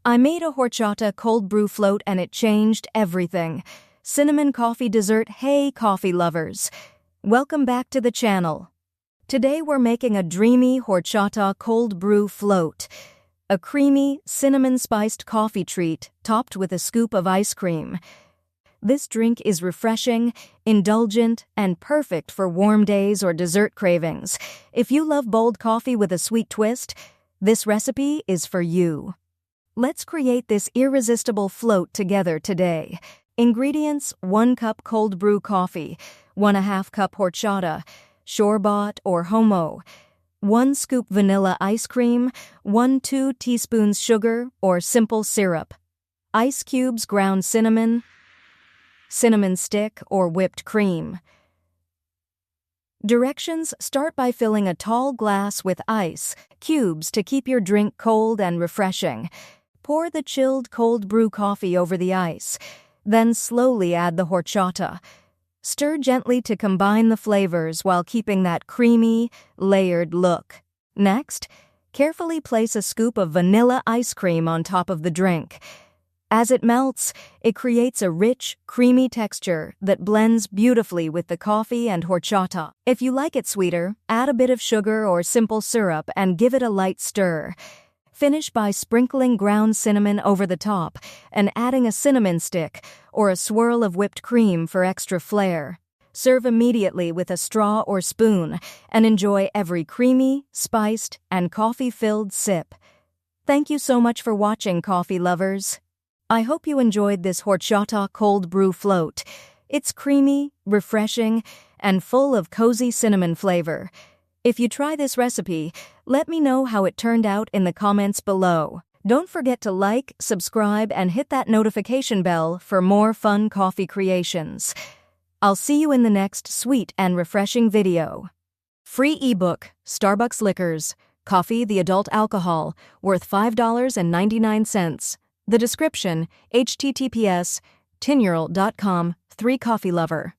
I made a horchata cold brew float and it changed everything. Cinnamon coffee dessert, hey coffee lovers. Welcome back to the channel. Today we're making a dreamy horchata cold brew float. A creamy, cinnamon-spiced coffee treat topped with a scoop of ice cream. This drink is refreshing, indulgent, and perfect for warm days or dessert cravings. If you love bold coffee with a sweet twist, this recipe is for you. Let's create this irresistible float together today. Ingredients: 1 cup cold brew coffee, 1/2 cup horchata, store-bought or homo, 1 scoop vanilla ice cream, 1-2 teaspoons sugar or simple syrup, ice cubes ground cinnamon, cinnamon stick or whipped cream. Directions: start by filling a tall glass with ice cubes to keep your drink cold and refreshing. Pour the chilled cold brew coffee over the ice, then slowly add the horchata. Stir gently to combine the flavors while keeping that creamy, layered look. Next, carefully place a scoop of vanilla ice cream on top of the drink. As it melts, it creates a rich, creamy texture that blends beautifully with the coffee and horchata. If you like it sweeter, add a bit of sugar or simple syrup and give it a light stir. Finish by sprinkling ground cinnamon over the top and adding a cinnamon stick or a swirl of whipped cream for extra flair. Serve immediately with a straw or spoon and enjoy every creamy, spiced, and coffee-filled sip. Thank you so much for watching, coffee lovers. I hope you enjoyed this horchata cold brew float. It's creamy, refreshing, and full of cozy cinnamon flavor. If you try this recipe, let me know how it turned out in the comments below. Don't forget to like, subscribe, and hit that notification bell for more fun coffee creations. I'll see you in the next sweet and refreshing video. Free ebook, Starbucks Liquors, Coffee the Adult Alcohol, worth $5.99. The description, https://tinyurl.com/3coffeelover.